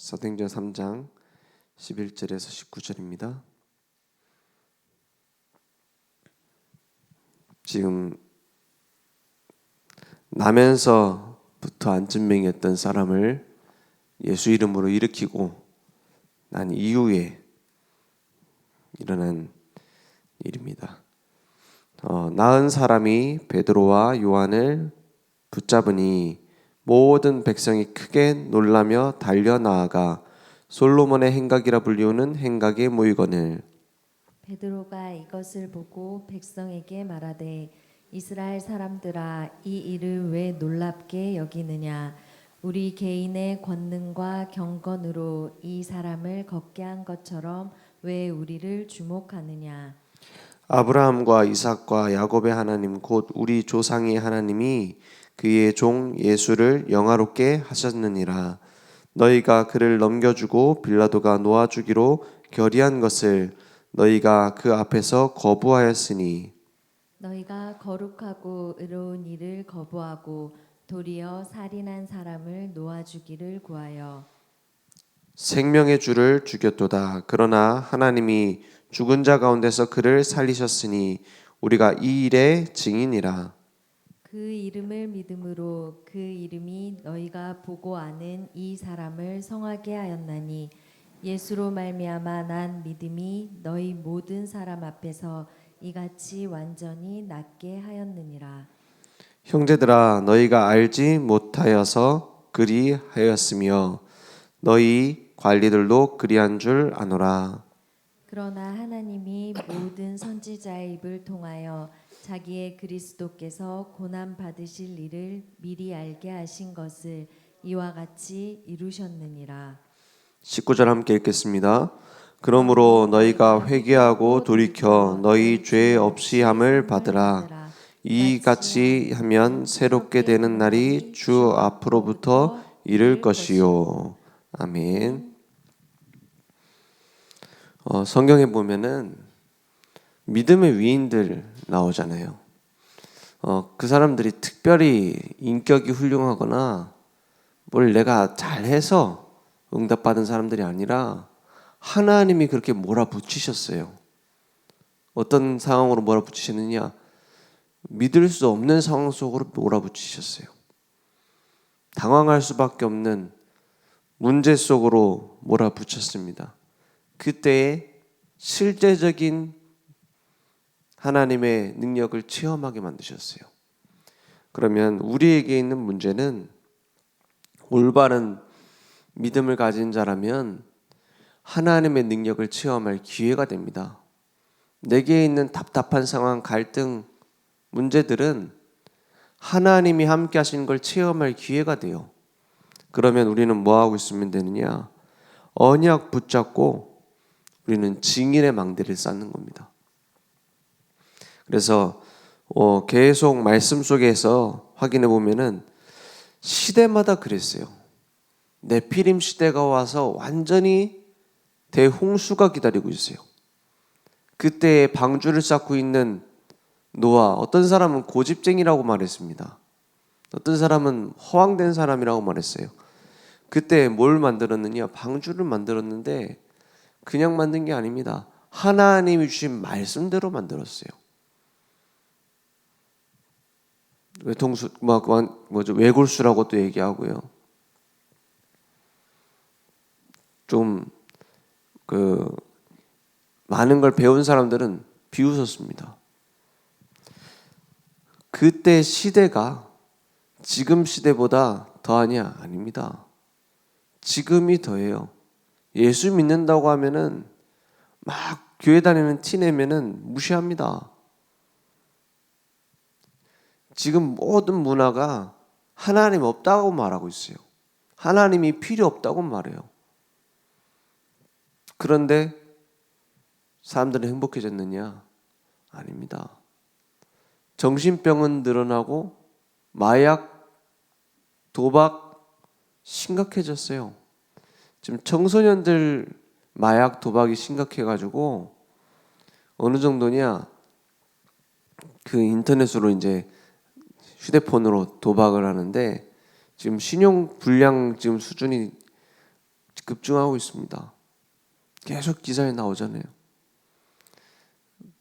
사도행전 3장 11절에서 19절입니다. 지금 나면서부터 안진뱅이였던 사람을 예수 이름으로 일으키고 난 이후에 일어난 일입니다. 나은 사람이 베드로와 요한을 붙잡으니 모든 백성이 크게 놀라며 달려나아가 솔로몬의 행각이라 불리우는 행각에 모이거늘. 베드로가 이것을 보고 백성에게 말하되 이스라엘 사람들아 이 일을 왜 놀랍게 여기느냐. 우리 개인의 권능과 경건으로 이 사람을 걷게 한 것처럼 왜 우리를 주목하느냐. 아브라함과 이삭과 야곱의 하나님 곧 우리 조상의 하나님이 그의 종 예수를 영화롭게 하셨느니라. 너희가 그를 넘겨주고 빌라도가 놓아주기로 결의한 것을 너희가 그 앞에서 거부하였으니 너희가 거룩하고 의로운 일을 거부하고 도리어 살인한 사람을 놓아주기를 구하여 생명의 주를 죽였도다. 그러나 하나님이 죽은 자 가운데서 그를 살리셨으니 우리가 이 일의 증인이라. 그 이름을 믿음으로 그 이름이 너희가 보고 아는 이 사람을 성하게 하였나니 예수로 말미암아 난 믿음이 너희 모든 사람 앞에서 이같이 완전히 낫게 하였느니라. 형제들아 너희가 알지 못하여서 그리하였으며 너희 관리들도 그리한 줄 아노라. 그러나 하나님이 모든 선지자의 입을 통하여 자기의 그리스도께서 고난 받으실 일을 미리 알게 하신 것을 이와 같이 이루셨느니라. 19절 함께 읽겠습니다. 그러므로 너희가 회개하고 돌이켜 너희 죄 없이 함을 받으라. 이같이 하면 새롭게 되는 날이 주 앞으로부터 이를 것이요. 아멘. 성경에 보면은 믿음의 위인들 나오잖아요. 그 사람들이 특별히 인격이 훌륭하거나 뭘 내가 잘해서 응답받은 사람들이 아니라 하나님이 그렇게 몰아붙이셨어요. 어떤 상황으로 몰아붙이셨느냐? 믿을 수 없는 상황 속으로 몰아붙이셨어요. 당황할 수밖에 없는 문제 속으로 몰아붙였습니다. 그때의 실제적인 하나님의 능력을 체험하게 만드셨어요. 그러면 우리에게 있는 문제는 올바른 믿음을 가진 자라면 하나님의 능력을 체험할 기회가 됩니다. 내게 있는 답답한 상황, 갈등, 문제들은 하나님이 함께 하시는 걸 체험할 기회가 돼요. 그러면 우리는 뭐 하고 있으면 되느냐? 언약 붙잡고 우리는 증인의 망대를 쌓는 겁니다. 그래서 계속 말씀 속에서 확인해 보면은 시대마다 그랬어요. 네피림 시대가 와서 완전히 대홍수가 기다리고 있어요. 그때 방주를 쌓고 있는 노아, 어떤 사람은 고집쟁이라고 말했습니다. 어떤 사람은 허황된 사람이라고 말했어요. 그때 뭘 만들었느냐? 방주를 만들었는데 그냥 만든 게 아닙니다. 하나님이 주신 말씀대로 만들었어요. 외통수, 외골수라고 또 얘기하고요. 좀 많은 걸 배운 사람들은 비웃었습니다. 그때 시대가 지금 시대보다 더하냐? 아닙니다. 지금이 더해요. 예수 믿는다고 하면은 막 교회 다니는 티 내면은 무시합니다. 지금 모든 문화가 하나님 없다고 말하고 있어요. 하나님이 필요 없다고 말해요. 그런데 사람들은 행복해졌느냐? 아닙니다. 정신병은 늘어나고 마약, 도박 심각해졌어요. 지금 청소년들 마약, 도박이 심각해가지고 어느 정도냐? 그 인터넷으로 이제 휴대폰으로 도박을 하는데 지금 신용 불량 지금 수준이 급증하고 있습니다. 계속 기사에 나오잖아요.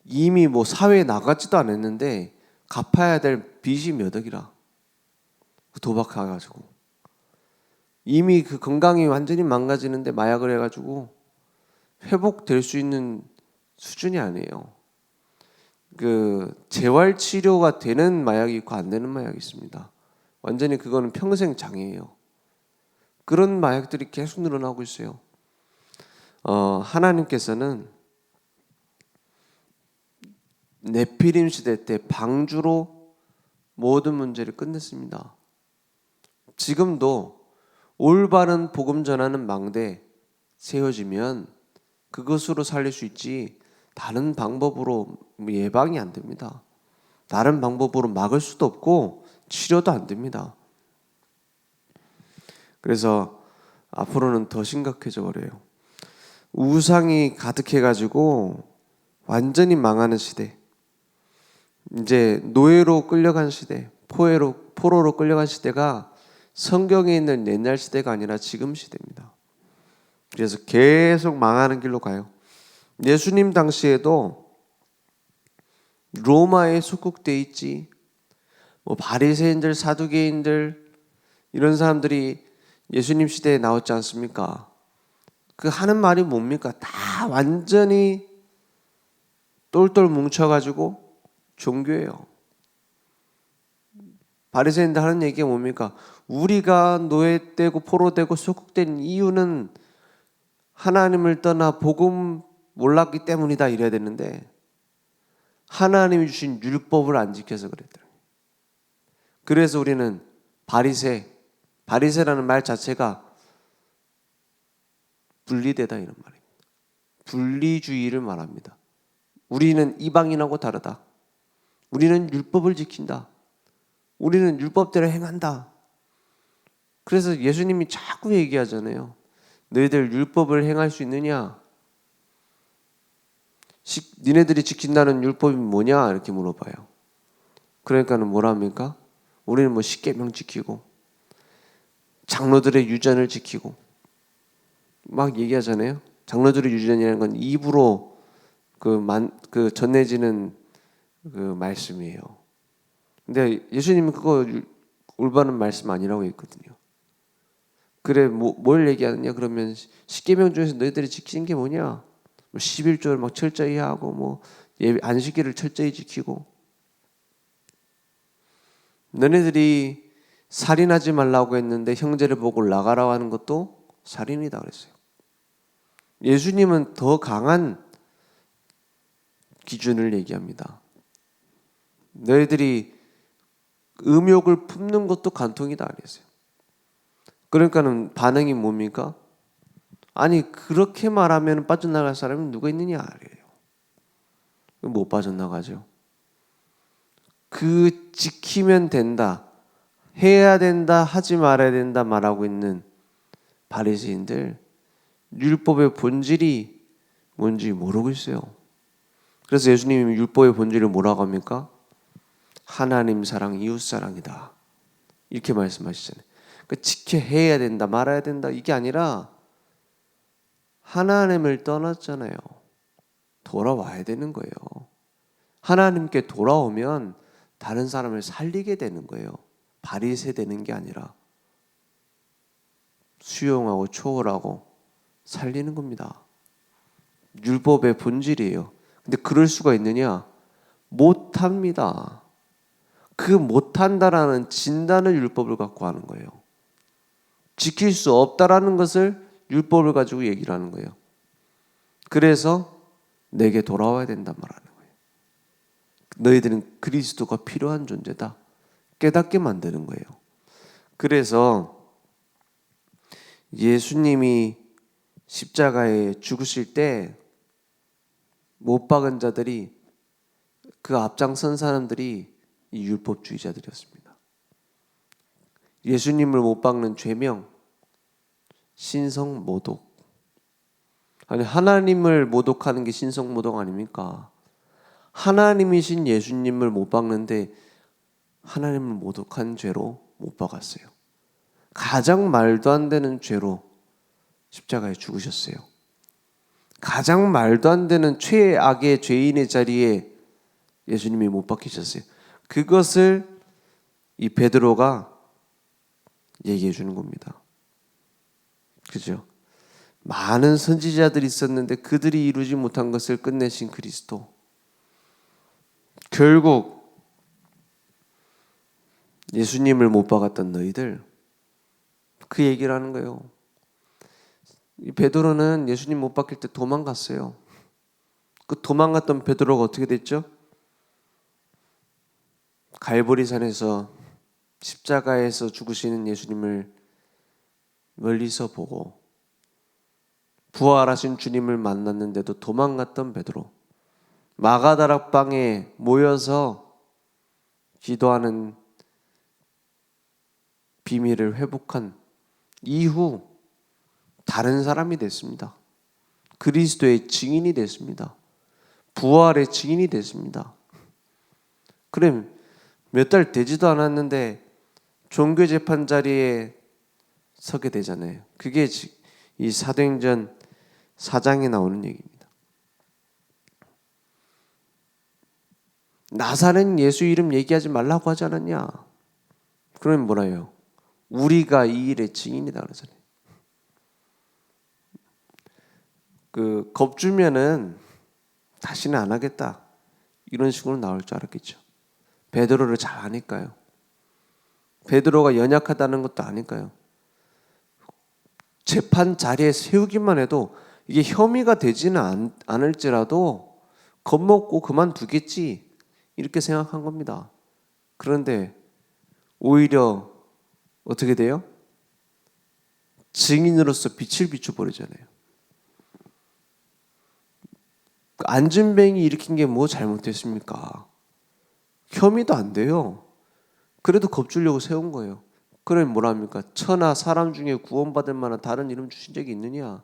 이미 뭐 사회에 나가지도 않았는데 갚아야 될 빚이 몇 억이라. 도박해가지고 이미 그 건강이 완전히 망가지는데 마약을 해가지고 회복될 수 있는 수준이 아니에요. 그 재활 치료가 되는 마약이 있고 안 되는 마약이 있습니다. 완전히 그거는 평생 장애예요. 그런 마약들이 계속 늘어나고 있어요. 하나님께서는 네피림 시대 때 방주로 모든 문제를 끝냈습니다. 지금도 올바른 복음 전하는 망대 세워지면 그것으로 살릴 수 있지 다른 방법으로 예방이 안 됩니다. 다른 방법으로 막을 수도 없고 치료도 안 됩니다. 그래서 앞으로는 더 심각해져 버려요. 우상이 가득해가지고 완전히 망하는 시대. 이제 노예로 끌려간 시대, 포로로 끌려간 시대가 성경에 있는 옛날 시대가 아니라 지금 시대입니다. 그래서 계속 망하는 길로 가요. 예수님 당시에도 로마에 속국돼 있지, 뭐 바리새인들, 사두개인들 이런 사람들이 예수님 시대에 나왔지 않습니까? 그 하는 말이 뭡니까? 다 완전히 똘똘 뭉쳐가지고 종교예요. 바리새인들 하는 얘기가 뭡니까? 우리가 노예되고 포로되고 속국된 이유는 하나님을 떠나 복음 몰랐기 때문이다 이래야 되는데 하나님이 주신 율법을 안 지켜서 그랬더라고요. 그래서 우리는 바리새라는 말 자체가 분리되다 이런 말입니다. 분리주의를 말합니다. 우리는 이방인하고 다르다. 우리는 율법을 지킨다. 우리는 율법대로 행한다. 그래서 예수님이 자꾸 얘기하잖아요. 너희들 율법을 행할 수 있느냐? 니네들이 지킨다는 율법이 뭐냐? 이렇게 물어봐요. 그러니까는 뭐라 합니까? 우리는 뭐 십계명 지키고 장로들의 유전을 지키고 막 얘기하잖아요. 장로들의 유전이라는 건 입으로 그 전해지는 그 말씀이에요. 근데 예수님은 그거 올바른 말씀 아니라고 했거든요. 그래 뭘 얘기하느냐 그러면 십계명 중에서 너희들이 지키는 게 뭐냐? 뭐 11조를 막 철저히 하고 뭐 안식일을 철저히 지키고 너네들이 살인하지 말라고 했는데 형제를 보고 나가라고 하는 것도 살인이다 그랬어요. 예수님은 더 강한 기준을 얘기합니다. 너희들이 음욕을 품는 것도 간통이다 그랬어요. 그러니까는 반응이 뭡니까? 아니 그렇게 말하면 빠져나갈 사람이 누가 있느냐 그래요. 못 빠져나가죠. 그 지키면 된다, 해야 된다, 하지 말아야 된다 말하고 있는 바리새인들 율법의 본질이 뭔지 모르고 있어요. 그래서 예수님이 율법의 본질을 뭐라고 합니까? 하나님 사랑, 이웃 사랑이다. 이렇게 말씀하시잖아요. 그러니까 해야 된다, 말아야 된다 이게 아니라 하나님을 떠났잖아요. 돌아와야 되는 거예요. 하나님께 돌아오면 다른 사람을 살리게 되는 거예요. 바리새 되는 게 아니라 수용하고 초월하고 살리는 겁니다. 율법의 본질이에요. 근데 그럴 수가 있느냐? 못합니다. 그 못한다라는 진단을 율법을 갖고 하는 거예요. 지킬 수 없다라는 것을 율법을 가지고 얘기를 하는 거예요. 그래서 내게 돌아와야 된단 말하는 거예요. 너희들은 그리스도가 필요한 존재다. 깨닫게 만드는 거예요. 그래서 예수님이 십자가에 죽으실 때 못 박은 자들이 그 앞장선 사람들이 이 율법주의자들이었습니다. 예수님을 못 박는 죄명 신성모독. 아니 하나님을 모독하는 게 신성모독 아닙니까? 하나님이신 예수님을 못 박는데 하나님을 모독한 죄로 못 박았어요. 가장 말도 안 되는 죄로 십자가에 죽으셨어요. 가장 말도 안 되는 최악의 죄인의 자리에 예수님이 못 박히셨어요. 그것을 이 베드로가 얘기해 주는 겁니다. 그죠? 많은 선지자들이 있었는데 그들이 이루지 못한 것을 끝내신 그리스도. 결국 예수님을 못 박았던 너희들, 그 얘기를 하는 거예요. 이 베드로는 예수님 못 박힐 때 도망갔어요. 그 도망갔던 베드로가 어떻게 됐죠? 갈보리산에서 십자가에서 죽으시는 예수님을 멀리서 보고 부활하신 주님을 만났는데도 도망갔던 베드로, 마가다락방에 모여서 기도하는 비밀을 회복한 이후 다른 사람이 됐습니다. 그리스도의 증인이 됐습니다. 부활의 증인이 됐습니다. 그래 몇 달 되지도 않았는데 종교재판 자리에 서게 되잖아요. 그게 이 사도행전 4장에 나오는 얘기입니다. 나사렛 예수 이름 얘기하지 말라고 하지 않았냐? 그러면 뭐라 해요? 우리가 이 일의 증인이다 그러잖아요. 겁주면은 다시는 안 하겠다 이런 식으로 나올 줄 알았겠죠. 베드로를 잘 아니까요. 베드로가 연약하다는 것도 아니까요. 재판 자리에 세우기만 해도 이게 혐의가 되지는 않을지라도 겁먹고 그만두겠지 이렇게 생각한 겁니다. 그런데 오히려 어떻게 돼요? 증인으로서 빛을 비춰버리잖아요. 안진뱅이 일으킨 게 뭐 잘못됐습니까? 혐의도 안 돼요. 그래도 겁주려고 세운 거예요. 그러면 뭐라 합니까? 천하 사람 중에 구원받을 만한 다른 이름 주신 적이 있느냐?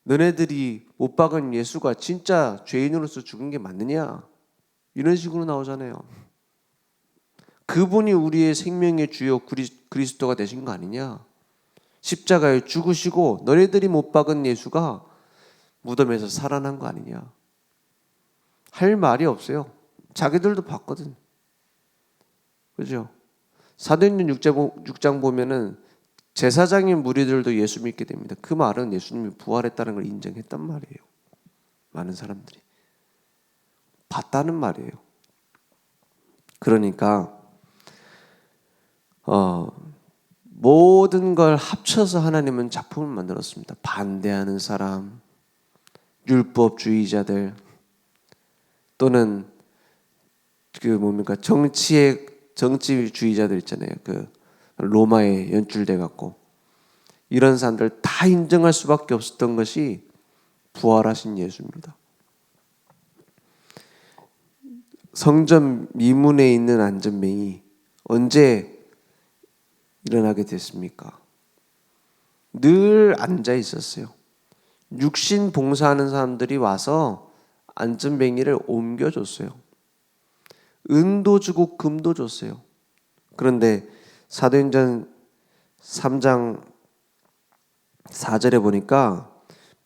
너네들이 못 박은 예수가 진짜 죄인으로서 죽은 게 맞느냐? 이런 식으로 나오잖아요. 그분이 우리의 생명의 주요 그리스도가 되신 거 아니냐? 십자가에 죽으시고 너네들이 못 박은 예수가 무덤에서 살아난 거 아니냐? 할 말이 없어요. 자기들도 봤거든. 그죠? 사도행전 6장 보면은 제사장인 무리들도 예수 믿게 됩니다. 그 말은 예수님이 부활했다는 걸 인정했단 말이에요. 많은 사람들이 봤다는 말이에요. 그러니까 모든 걸 합쳐서 하나님은 작품을 만들었습니다. 반대하는 사람, 율법주의자들, 또는 정치주의자들 있잖아요. 로마에 연줄돼 갖고 이런 사람들 다 인정할 수밖에 없었던 것이 부활하신 예수입니다. 성전 미문에 있는 안전뱅이 언제 일어나게 됐습니까? 늘 앉아 있었어요. 육신 봉사하는 사람들이 와서 안전뱅이를 옮겨줬어요. 은도 주고 금도 줬어요. 그런데 사도행전 3장 4절에 보니까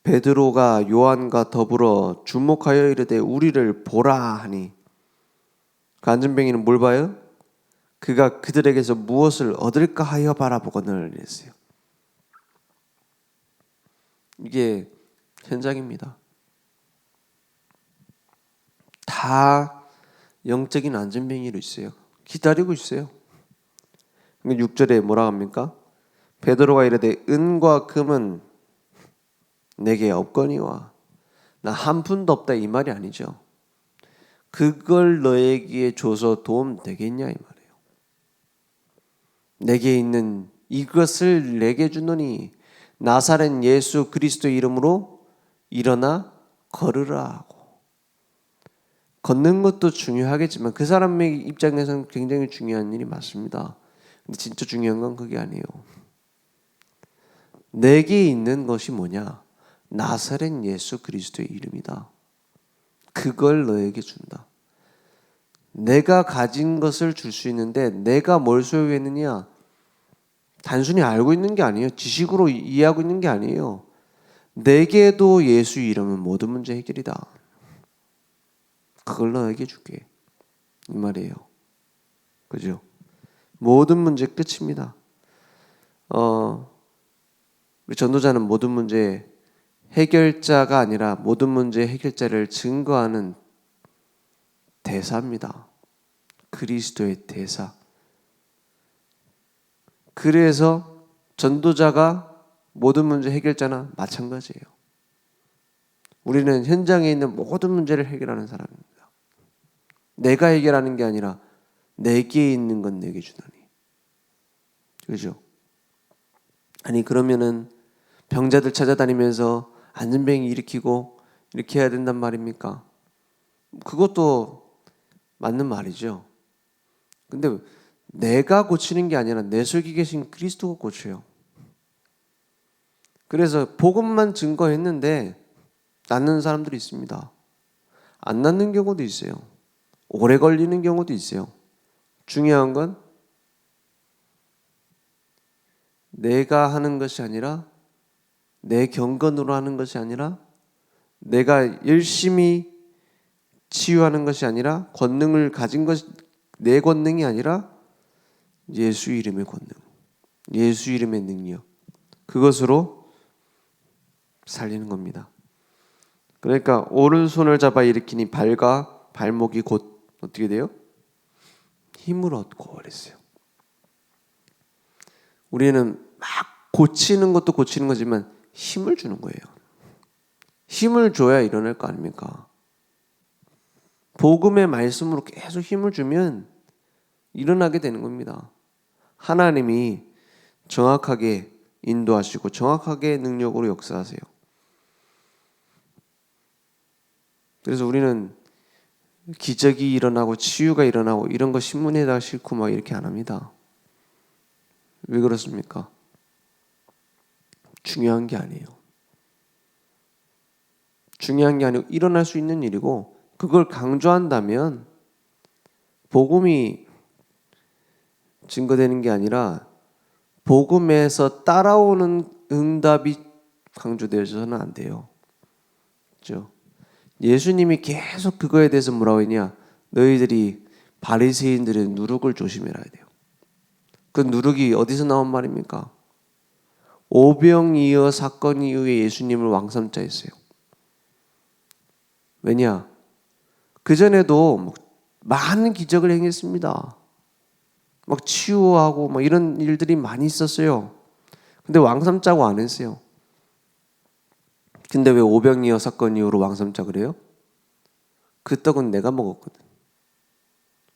베드로가 요한과 더불어 주목하여 이르되 우리를 보라 하니, 그 안전뱅이는 뭘 봐요? 그가 그들에게서 무엇을 얻을까 하여 바라보거늘 했어요. 이게 현장입니다. 다 영적인 안전뱅이로 있어요. 기다리고 있어요. 6절에 뭐라 합니까? 베드로가 이르되 은과 금은 내게 없거니와, 나 한 푼도 없다 이 말이 아니죠. 그걸 너에게 줘서 도움 되겠냐 이 말이에요. 내게 있는 이것을 내게 주노니 나사렛 예수 그리스도 이름으로 일어나 걸으라 하고. 걷는 것도 중요하겠지만 그 사람의 입장에서는 굉장히 중요한 일이 맞습니다. 근데 진짜 중요한 건 그게 아니에요. 내게 있는 것이 뭐냐? 나사렛 예수 그리스도의 이름이다. 그걸 너에게 준다. 내가 가진 것을 줄 수 있는데 내가 뭘 소유했느냐? 단순히 알고 있는 게 아니에요. 지식으로 이해하고 있는 게 아니에요. 내게도 예수 이름은 모든 문제 해결이다. 그걸 너에게 줄게. 이 말이에요. 그죠? 모든 문제 끝입니다. 우리 전도자는 모든 문제 해결자가 아니라 모든 문제 해결자를 증거하는 대사입니다. 그리스도의 대사. 그래서 전도자가 모든 문제 해결자나 마찬가지예요. 우리는 현장에 있는 모든 문제를 해결하는 사람입니다. 내가 해결하는 게 아니라 내게 있는 건 내게 주다니. 그죠? 아니 그러면은 병자들 찾아다니면서 안전병이 일으키고 이렇게 해야 된단 말입니까? 그것도 맞는 말이죠. 근데 내가 고치는 게 아니라 내 속에 계신 그리스도가 고쳐요. 그래서 복음만 증거했는데 낫는 사람들이 있습니다. 안 낫는 경우도 있어요. 오래 걸리는 경우도 있어요. 중요한 건 내가 하는 것이 아니라 내 경건으로 하는 것이 아니라 내가 열심히 치유하는 것이 아니라 권능을 가진 것이 내 권능이 아니라 예수 이름의 권능, 예수 이름의 능력, 그것으로 살리는 겁니다. 그러니까 오른손을 잡아 일으키니 발과 발목이 곧 어떻게 돼요? 힘을 얻고 그랬어요. 우리는 막 고치는 것도 고치는 거지만 힘을 주는 거예요. 힘을 줘야 일어날 거 아닙니까? 복음의 말씀으로 계속 힘을 주면 일어나게 되는 겁니다. 하나님이 정확하게 인도하시고 정확하게 능력으로 역사하세요. 그래서 우리는 기적이 일어나고 치유가 일어나고 이런 거 신문에다가 싣고 막 이렇게 안 합니다. 왜 그렇습니까? 중요한 게 아니에요. 중요한 게 아니고 일어날 수 있는 일이고 그걸 강조한다면 복음이 증거되는 게 아니라 복음에서 따라오는 응답이 강조되어서는 안 돼요. 그렇죠? 예수님이 계속 그거에 대해서 뭐라고 했냐? 너희들이 바리새인들의 누룩을 조심해라 해야 돼요. 그 누룩이 어디서 나온 말입니까? 오병이어 사건 이후에 예수님을 왕삼자 했어요. 왜냐? 그전에도 많은 기적을 행했습니다. 막 치유하고 막 이런 일들이 많이 있었어요. 근데 왕삼자고 안 했어요. 근데 왜 오병이어 사건 이후로 왕삼자 그래요? 그 떡은 내가 먹었거든.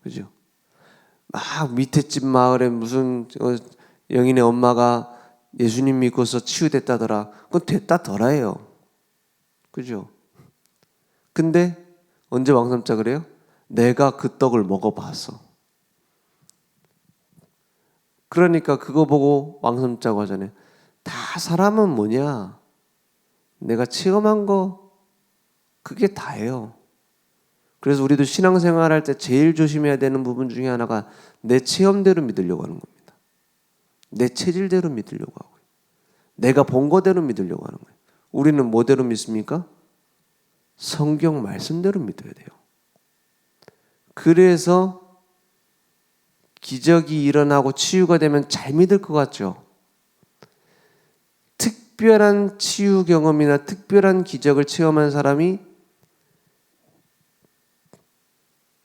그죠? 막 밑에 집 마을에 무슨 영인의 엄마가 예수님 믿고서 치유됐다더라. 그건 됐다더라예요. 그죠? 근데 언제 왕삼자 그래요? 내가 그 떡을 먹어봤어. 그러니까 그거 보고 왕삼자고 하잖아요. 다 사람은 뭐냐? 내가 체험한 거 그게 다예요. 그래서 우리도 신앙생활 할 때 제일 조심해야 되는 부분 중에 하나가 내 체험대로 믿으려고 하는 겁니다. 내 체질대로 믿으려고 하고요. 내가 본 거대로 믿으려고 하는 거예요. 우리는 뭐대로 믿습니까? 성경 말씀대로 믿어야 돼요. 그래서 기적이 일어나고 치유가 되면 잘 믿을 것 같죠? 특별한 치유 경험이나 특별한 기적을 체험한 사람이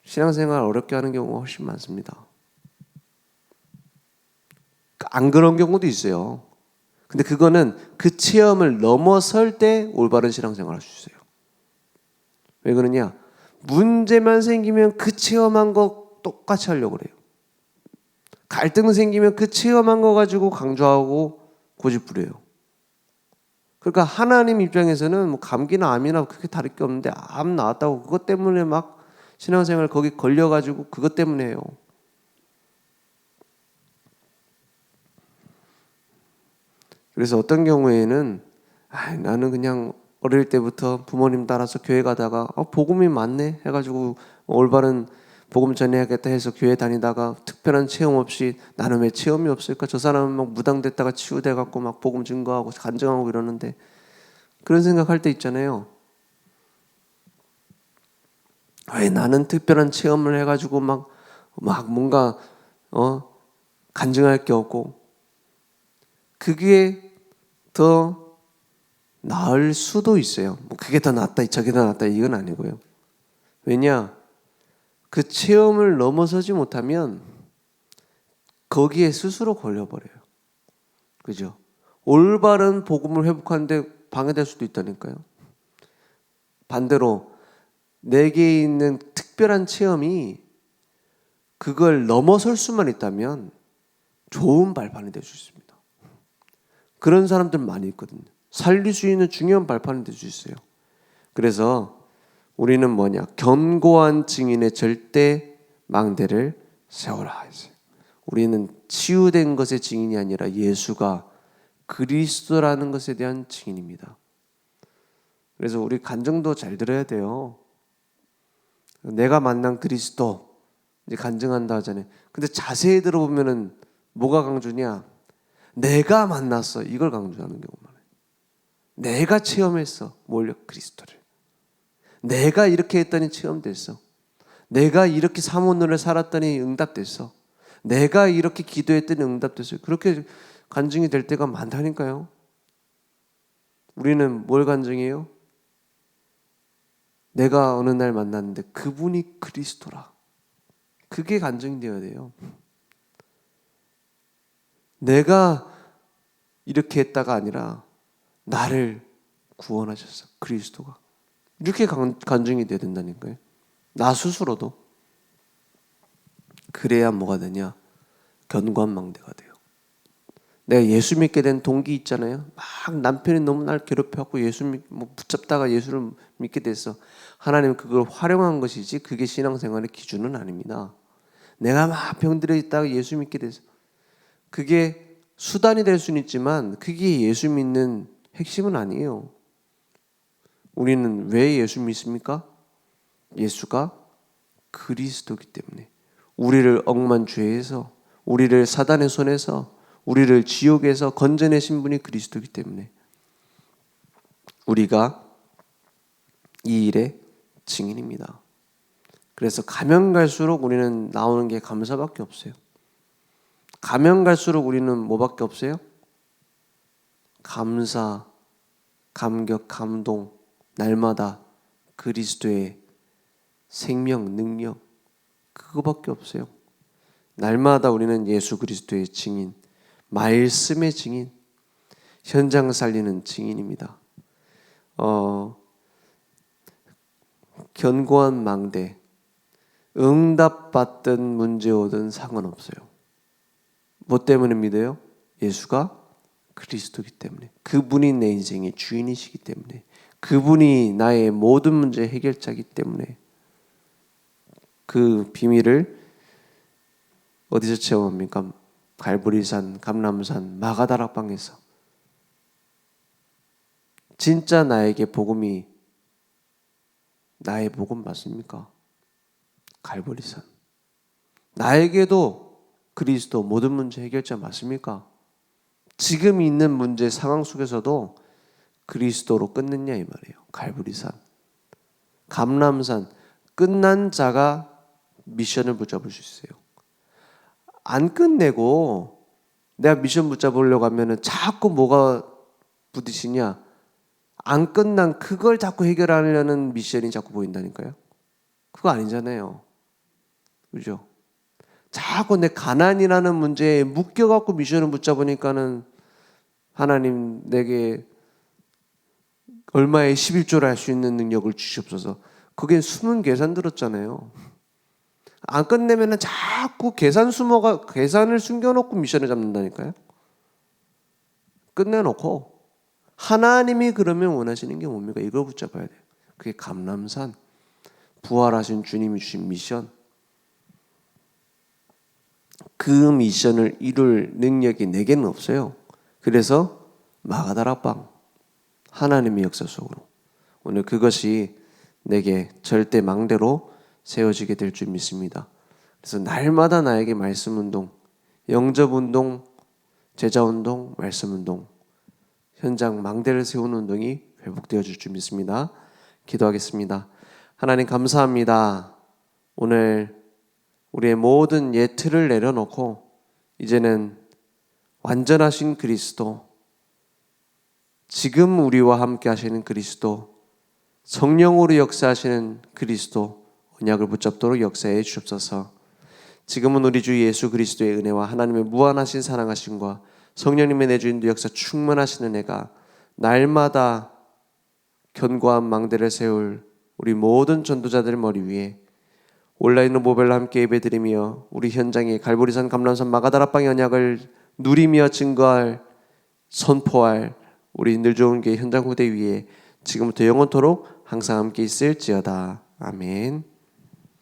신앙생활 어렵게 하는 경우가 훨씬 많습니다. 안 그런 경우도 있어요. 근데 그거는 그 체험을 넘어설 때 올바른 신앙생활 할 수 있어요. 왜 그러냐? 문제만 생기면 그 체험한 거 똑같이 하려고 그래요. 갈등 생기면 그 체험한 거 가지고 강조하고 고집부려요. 그러니까 하나님 입장에서는 뭐 감기나 암이나 그렇게 다를 게 없는데 암 나왔다고 그것 때문에 막 신앙생활 거기 걸려가지고 그것 때문에 해요. 그래서 어떤 경우에는 나는 그냥 어릴 때부터 부모님 따라서 교회 가다가 복음이 맞네 해가지고 올바른 복음 전해야겠다 해서 교회 다니다가 특별한 체험 없이 나는 왜 체험이 없을까? 저 사람은 막 무당됐다가 치유돼갖고 막 복음 증거하고 간증하고 이러는데, 그런 생각할 때 있잖아요. 왜 나는 특별한 체험을 해가지고 막 뭔가 간증할 게 없고, 그게 더 나을 수도 있어요. 뭐 그게 더 낫다, 저게 더 낫다 이건 아니고요. 왜냐? 그 체험을 넘어서지 못하면 거기에 스스로 걸려버려요. 그죠? 올바른 복음을 회복하는데 방해될 수도 있다니까요. 반대로 내게 있는 특별한 체험이 그걸 넘어설 수만 있다면 좋은 발판이 될 수 있습니다. 그런 사람들 많이 있거든요. 살릴 수 있는 중요한 발판이 될 수 있어요. 그래서 우리는 뭐냐? 견고한 증인의 절대 망대를 세워라 했어요. 우리는 치유된 것의 증인이 아니라 예수가 그리스도라는 것에 대한 증인입니다. 그래서 우리 간증도 잘 들어야 돼요. 내가 만난 그리스도 이제 간증한다 하잖아요. 근데 자세히 들어보면은 뭐가 강조냐? 내가 만났어, 이걸 강조하는 경우가 많아요. 내가 체험했어, 뭘? 그리스도를. 내가 이렇게 했더니 체험됐어. 내가 이렇게 사모노를 살았더니 응답됐어. 내가 이렇게 기도했더니 응답됐어요. 그렇게 간증이 될 때가 많다니까요. 우리는 뭘 간증해요? 내가 어느 날 만났는데 그분이 그리스도라. 그게 간증이 되어야 돼요. 내가 이렇게 했다가 아니라 나를 구원하셨어, 그리스도가. 이렇게 간증이 돼야 된다니까요. 나 스스로도. 그래야 뭐가 되냐? 견고한망대가 돼요. 내가 예수 믿게 된 동기 있잖아요. 막 남편이 너무 날 괴롭혀갖고 붙잡다가 예수를 믿게 됐어. 하나님은 그걸 활용한 것이지 그게 신앙생활의 기준은 아닙니다. 내가 막 병들어 있다가 예수 믿게 됐어. 그게 수단이 될 수는 있지만 그게 예수 믿는 핵심은 아니에요. 우리는 왜 예수 믿습니까? 예수가 그리스도이기 때문에, 우리를 억만 죄에서, 우리를 사단의 손에서, 우리를 지옥에서 건져내신 분이 그리스도이기 때문에 우리가 이 일의 증인입니다. 그래서 가면 갈수록 우리는 나오는 게 감사밖에 없어요. 가면 갈수록 우리는 뭐밖에 없어요? 감사, 감격, 감동, 날마다 그리스도의 생명, 능력, 그거밖에 없어요. 날마다 우리는 예수 그리스도의 증인, 말씀의 증인, 현장 살리는 증인입니다. 견고한 망대, 응답받든 문제 오든 상관없어요. 뭐 때문에 믿어요? 예수가 그리스도이기 때문에, 그분이 내 인생의 주인이시기 때문에, 그분이 나의 모든 문제 해결자이기 때문에. 그 비밀을 어디서 체험합니까? 갈보리산, 감람산, 마가다락방에서. 진짜 나에게 복음이 나의 복음 맞습니까? 갈보리산. 나에게도 그리스도 모든 문제 해결자 맞습니까? 지금 있는 문제 상황 속에서도 그리스도로 끊느냐 이 말이에요. 갈보리산, 감람산. 끝난 자가 미션을 붙잡을 수 있어요. 안 끝내고 내가 미션 붙잡으려고 하면은 자꾸 뭐가 부딪히냐? 안 끝난 그걸 자꾸 해결하려는 미션이 자꾸 보인다니까요. 그거 아니잖아요. 그죠? 자꾸 내 가난이라는 문제에 묶여갖고 미션을 붙잡으니까는 하나님 내게 얼마의 11조를 할 수 있는 능력을 주시옵소서. 그게 숨은 계산 들었잖아요. 안 끝내면은 자꾸 계산을 숨겨놓고 미션을 잡는다니까요. 끝내놓고 하나님이 그러면 원하시는 게 뭡니까? 이걸 붙잡아야 돼요. 그게 감람산, 부활하신 주님이 주신 미션. 그 미션을 이룰 능력이 내게는 없어요. 그래서 마가다락방, 하나님의 역사 속으로 오늘 그것이 내게 절대 망대로 세워지게 될 줄 믿습니다. 그래서 날마다 나에게 말씀 운동, 영접 운동, 제자 운동, 말씀 운동, 현장 망대를 세우는 운동이 회복되어 줄 줄 믿습니다. 기도하겠습니다. 하나님 감사합니다. 오늘 우리의 모든 옛 틀을 내려놓고 이제는 완전하신 그리스도, 지금 우리와 함께 하시는 그리스도, 성령으로 역사하시는 그리스도 언약을 붙잡도록 역사해 주옵소서. 지금은 우리 주 예수 그리스도의 은혜와 하나님의 무한하신 사랑하심과 성령님의 내주인도 역사 충만하신 은혜가 날마다 견고한 망대를 세울 우리 모든 전도자들 머리 위에 온라인으로 모별로 함께 예배드리며 우리 현장에 갈보리산, 감람산, 마가다락방의 언약을 누리며 증거할, 선포할 우리 늘 좋은 교회 현장 후대 위에 지금부터 영원토록 항상 함께 있을지어다. 아멘.